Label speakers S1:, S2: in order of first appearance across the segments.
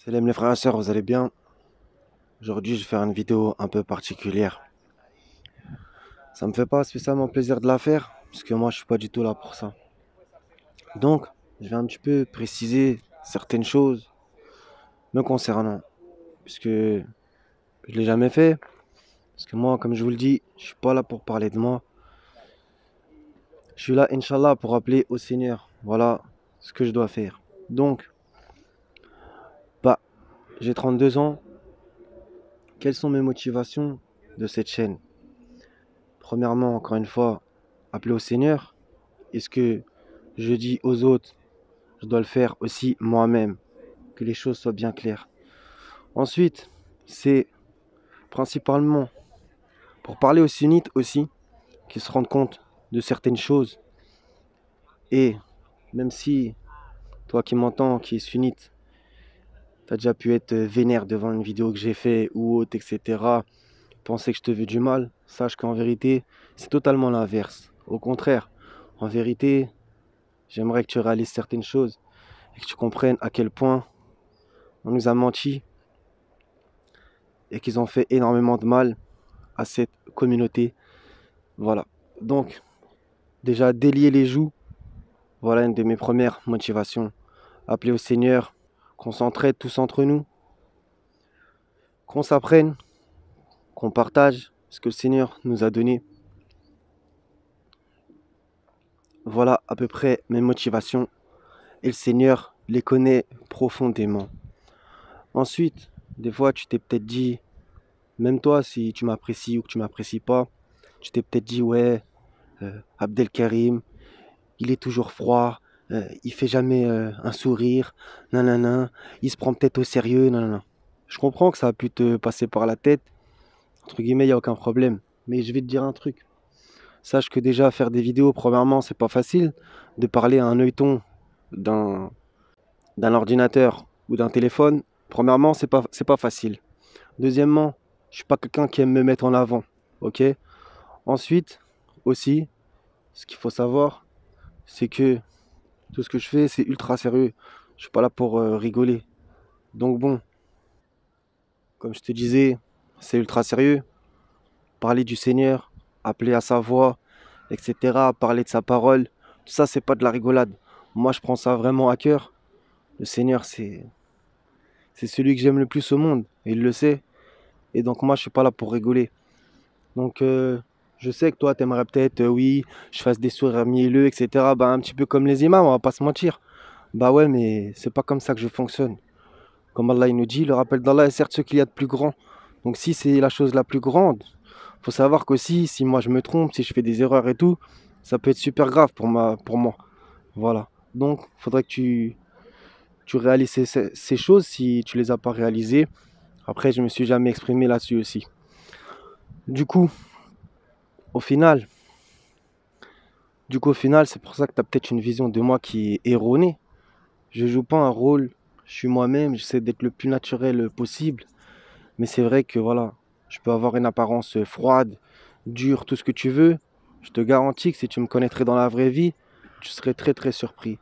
S1: Salam les frères et sœurs, vous allez bien? Aujourd'hui, je vais faire une vidéo un peu particulière. Ça me fait pas spécialement plaisir de la faire, parce que moi, je suis pas du tout là pour ça. Donc, je vais un petit peu préciser certaines choses me concernant, puisque je l'ai jamais fait. Parce que moi, comme je vous le dis, je suis pas là pour parler de moi. Je suis là, Inch'Allah, pour appeler au Seigneur. Voilà ce que je dois faire. Donc, bah, j'ai 32 ans. Quelles sont mes motivations de cette chaîne? Premièrement, encore une fois, appeler au Seigneur. Est-ce que je dis aux autres, je dois le faire aussi moi-même, que les choses soient bien claires. Ensuite, c'est principalement pour parler aux sunnites aussi, qu'ils se rendent compte de certaines choses. Et même si toi qui m'entends, qui es sunnite, tu as déjà pu être vénère devant une vidéo que j'ai fait ou autre, etc., penser que je te veux du mal, sache qu'en vérité, c'est totalement l'inverse. Au contraire, en vérité, j'aimerais que tu réalises certaines choses et que tu comprennes à quel point on nous a menti et qu'ils ont fait énormément de mal à cette communauté. Voilà. Donc, déjà, délier les joues, voilà une de mes premières motivations. Appeler au Seigneur, qu'on s'entraide tous entre nous, qu'on s'apprenne, qu'on partage ce que le Seigneur nous a donné. Voilà à peu près mes motivations. Et le Seigneur les connaît profondément. Ensuite, des fois, tu t'es peut-être dit, même toi, si tu m'apprécies ou que tu m'apprécies pas, tu t'es peut-être dit, ouais, Abdelkarim, il est toujours froid, il fait jamais un sourire, nanana, il se prend peut-être au sérieux, nanana. Je comprends que ça a pu te passer par la tête, entre guillemets, il n'y a aucun problème. Mais je vais te dire un truc. Sache que déjà, faire des vidéos, premièrement, c'est pas facile. De parler à un œilleton d'un d'un ordinateur ou d'un téléphone, premièrement, c'est pas facile. Deuxièmement, je suis pas quelqu'un qui aime me mettre en avant, ok? Ensuite, aussi, ce qu'il faut savoir, c'est que tout ce que je fais, c'est ultra sérieux. Je suis pas là pour rigoler. Donc bon, comme je te disais, c'est ultra sérieux. Parler du Seigneur, appeler à sa voix, etc. Parler de sa parole, tout ça, c'est pas de la rigolade. Moi, je prends ça vraiment à cœur. Le Seigneur, c'est celui que j'aime le plus au monde. Et il le sait. Et donc moi, je suis pas là pour rigoler. Donc je sais que toi, tu aimerais peut-être, oui, je fasse des sourires mielleux, etc. Bah, un petit peu comme les imams, on va pas se mentir. Bah ouais, mais c'est pas comme ça que je fonctionne. Comme Allah il nous dit, le rappel d'Allah est certes ce qu'il y a de plus grand. Donc si c'est la chose la plus grande, faut savoir qu'aussi, si moi je me trompe, si je fais des erreurs et tout, ça peut être super grave pour moi. Voilà. Donc, faudrait que tu réalises ces choses si tu les as pas réalisées. Après, je me suis jamais exprimé là-dessus aussi. Du coup, au final, c'est pour ça que tu as peut-être une vision de moi qui est erronée. Je joue pas un rôle, je suis moi-même, j'essaie d'être le plus naturel possible. Mais c'est vrai que voilà, je peux avoir une apparence froide, dure, tout ce que tu veux. Je te garantis que si tu me connaîtrais dans la vraie vie, tu serais très très surpris.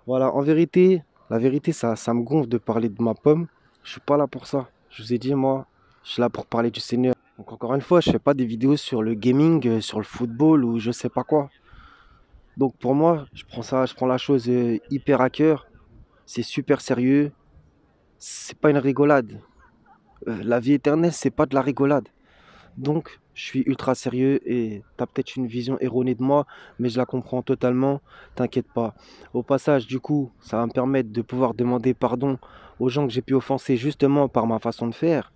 S1: Voilà, en vérité, la vérité, ça me gonfle de parler de ma pomme. Je suis pas là pour ça. Je vous ai dit, moi, je suis là pour parler du Seigneur. Donc encore une fois, je fais pas des vidéos sur le gaming, sur le football ou je sais pas quoi. Donc pour moi, je prends la chose hyper à cœur. C'est super sérieux. C'est pas une rigolade. La vie éternelle, c'est pas de la rigolade. Donc, je suis ultra sérieux et tu as peut-être une vision erronée de moi, mais je la comprends totalement, t'inquiète pas. Au passage, du coup, ça va me permettre de pouvoir demander pardon aux gens que j'ai pu offenser justement par ma façon de faire.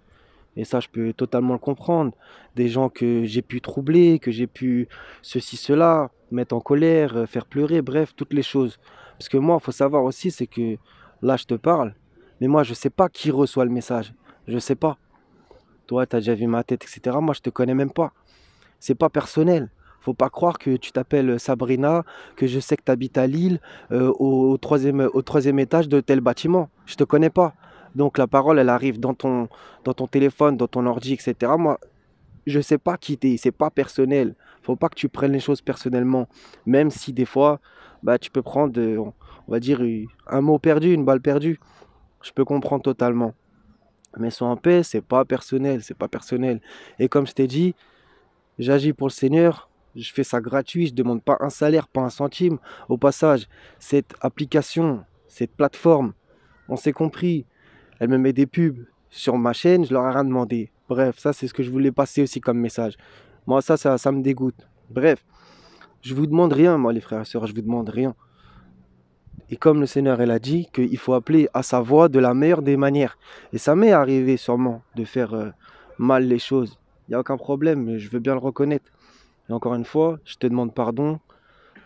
S1: Et ça, je peux totalement le comprendre. Des gens que j'ai pu troubler, que j'ai pu ceci, cela, mettre en colère, faire pleurer, bref, toutes les choses. Parce que moi, il faut savoir aussi, c'est que là, je te parle, mais moi, je sais pas qui reçoit le message. Je sais pas. Toi, tu as déjà vu ma tête, etc. Moi, je te connais même pas. C'est pas personnel. Faut pas croire que tu t'appelles Sabrina, que je sais que tu habites à Lille, au troisième étage de tel bâtiment. Je te connais pas. Donc la parole, elle arrive dans ton téléphone, dans ton ordi, etc. Moi, je sais pas qui t'es. C'est pas personnel. Faut pas que tu prennes les choses personnellement. Même si des fois, bah, tu peux prendre, on va dire, un mot perdu, une balle perdue. Je peux comprendre totalement. Mais sois en paix, c'est pas personnel, c'est pas personnel. Et comme je t'ai dit, j'agis pour le Seigneur, je fais ça gratuit, je demande pas un salaire, pas un centime. Au passage, cette application, cette plateforme, on s'est compris, elle me met des pubs sur ma chaîne, je leur ai rien demandé. Bref, ça c'est ce que je voulais passer aussi comme message. Moi ça me dégoûte. Bref, je vous demande rien, moi les frères et sœurs, je vous demande rien. Et comme le Seigneur elle a dit qu'il faut appeler à sa voix de la meilleure des manières. Et ça m'est arrivé sûrement de faire mal les choses. Il n'y a aucun problème, mais je veux bien le reconnaître. Et encore une fois, je te demande pardon.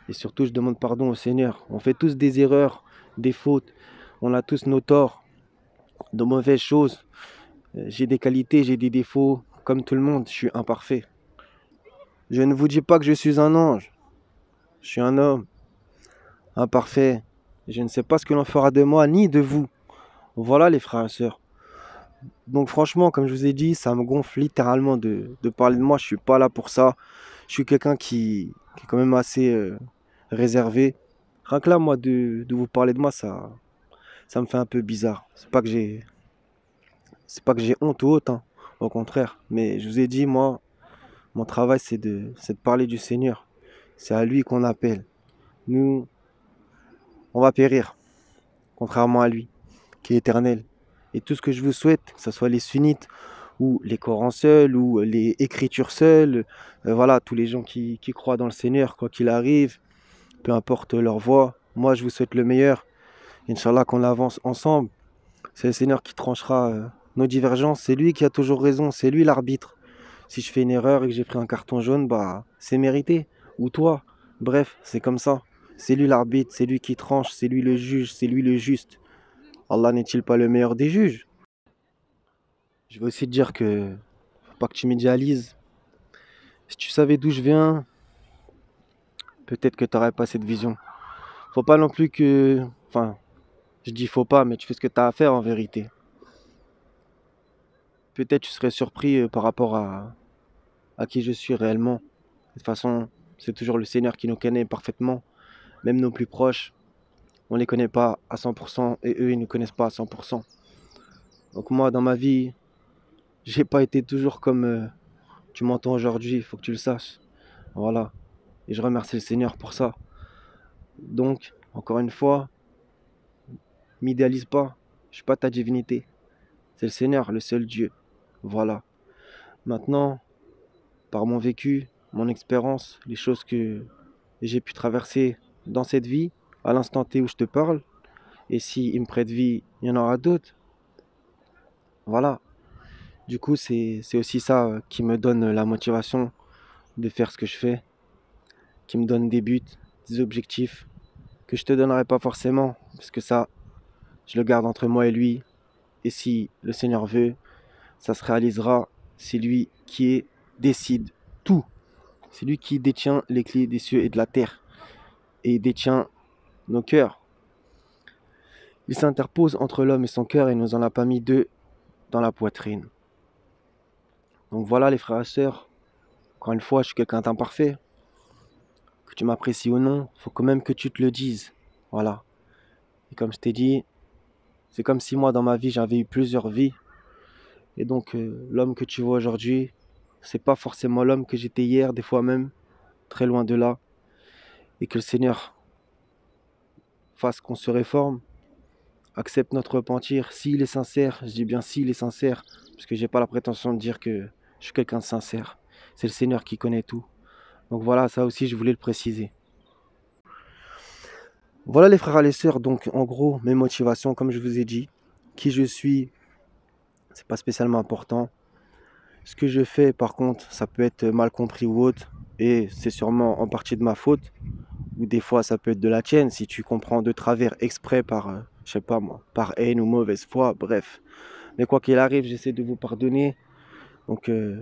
S1: Et surtout, je demande pardon au Seigneur. On fait tous des erreurs, des fautes. On a tous nos torts, de mauvaises choses. J'ai des qualités, j'ai des défauts. Comme tout le monde, je suis imparfait. Je ne vous dis pas que je suis un ange. Je suis un homme imparfait. Je ne sais pas ce que l'on fera de moi ni de vous. Voilà les frères et sœurs. Donc franchement, comme je vous ai dit, ça me gonfle littéralement de parler de moi. Je suis pas là pour ça. Je suis quelqu'un qui est quand même assez réservé. Rien que là, moi, de vous parler de moi, ça me fait un peu bizarre. C'est pas que j'ai honte ou autre, hein. Au contraire. Mais je vous ai dit, moi, mon travail, c'est de parler du Seigneur. C'est à lui qu'on appelle. Nous, on va périr, contrairement à lui, qui est éternel. Et tout ce que je vous souhaite, que ce soit les sunnites, ou les Corans seuls, ou les Écritures seules, voilà, tous les gens qui croient dans le Seigneur, quoi qu'il arrive, peu importe leur voie, moi je vous souhaite le meilleur. Inch'Allah qu'on avance ensemble. C'est le Seigneur qui tranchera nos divergences. C'est lui qui a toujours raison, c'est lui l'arbitre. Si je fais une erreur et que j'ai pris un carton jaune, bah c'est mérité. Ou toi. Bref, c'est comme ça. C'est lui l'arbitre, c'est lui qui tranche, c'est lui le juge, c'est lui le juste. Allah n'est-il pas le meilleur des juges? Je veux aussi te dire que faut pas que tu m'idéalises. Si tu savais d'où je viens, peut-être que tu n'aurais pas cette vision. Faut pas non plus que... Enfin, je dis faut pas, mais tu fais ce que tu as à faire en vérité. Peut-être tu serais surpris par rapport à qui je suis réellement. De toute façon, c'est toujours le Seigneur qui nous connaît parfaitement. Même nos plus proches, on les connaît pas à 100% et eux, ils nous connaissent pas à 100%. Donc moi, dans ma vie, j'ai pas été toujours comme tu m'entends aujourd'hui, il faut que tu le saches. Voilà. Et je remercie le Seigneur pour ça. Donc, encore une fois, m'idéalise pas. Je suis pas ta divinité. C'est le Seigneur, le seul Dieu. Voilà. Maintenant, par mon vécu, mon expérience, les choses que j'ai pu traverser dans cette vie, à l'instant T où je te parle, et s'il me prête vie, il y en aura d'autres. Voilà. Du coup, c'est aussi ça qui me donne la motivation de faire ce que je fais, qui me donne des buts, des objectifs que je te donnerai pas forcément, parce que ça, je le garde entre moi et lui. Et si le Seigneur veut, ça se réalisera. C'est lui qui décide tout. C'est lui qui détient les clés des cieux et de la terre. Et il détient nos cœurs. Il s'interpose entre l'homme et son cœur et nous en a pas mis deux dans la poitrine. Donc voilà les frères et sœurs. Encore une fois, je suis quelqu'un d'imparfait. Que tu m'apprécies ou non, il faut quand même que tu te le dises. Voilà. Et comme je t'ai dit, c'est comme si moi dans ma vie j'avais eu plusieurs vies. Et donc l'homme que tu vois aujourd'hui, c'est pas forcément l'homme que j'étais hier, des fois même, très loin de là. Et que le Seigneur fasse qu'on se réforme, accepte notre repentir, s'il est sincère, je dis bien s'il est sincère, parce que j'ai pas la prétention de dire que je suis quelqu'un de sincère. C'est le Seigneur qui connaît tout. Donc voilà, ça aussi je voulais le préciser. Voilà les frères et les sœurs, donc en gros mes motivations, comme je vous ai dit, qui je suis, c'est pas spécialement important. Ce que je fais par contre, ça peut être mal compris ou autre, et c'est sûrement en partie de ma faute, ou des fois ça peut être de la tienne, si tu comprends de travers exprès par, je sais pas moi, par haine ou mauvaise foi, bref. Mais quoi qu'il arrive, j'essaie de vous pardonner, donc je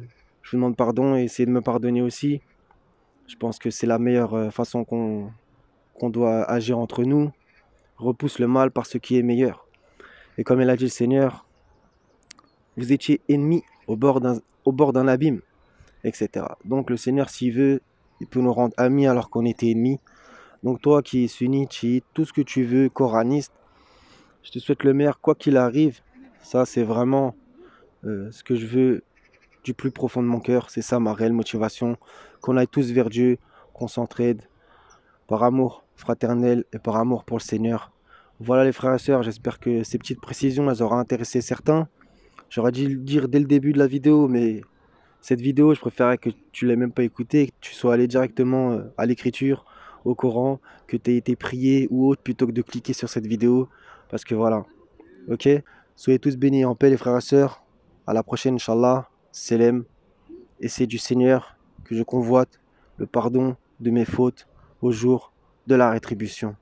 S1: vous demande pardon et essayez de me pardonner aussi. Je pense que c'est la meilleure façon qu'on doit agir entre nous. Repousse le mal par ce qui est meilleur. Et comme il a dit le Seigneur, vous étiez ennemis au bord d'un abîme, etc. Donc le Seigneur, s'il veut, il peut nous rendre amis alors qu'on était ennemis. Donc toi qui es sunnite, chiite, tout ce que tu veux, coraniste, Je te souhaite le meilleur, quoi qu'il arrive. Ça, c'est vraiment ce que je veux du plus profond de mon cœur. C'est ça ma réelle motivation. Qu'on aille tous vers Dieu, qu'on s'entraide par amour fraternel et par amour pour le Seigneur. Voilà les frères et sœurs, j'espère que ces petites précisions, elles auront intéressé certains. J'aurais dû le dire dès le début de la vidéo, mais cette vidéo, je préférais que tu l'aies même pas écoutée, que tu sois allé directement à l'écriture, au Coran, que tu aies été prié ou autre, plutôt que de cliquer sur cette vidéo. Parce que voilà, ok? Soyez tous bénis en paix les frères et sœurs. À la prochaine, Inch'Allah. Selem. Et c'est du Seigneur que je convoite le pardon de mes fautes au jour de la rétribution.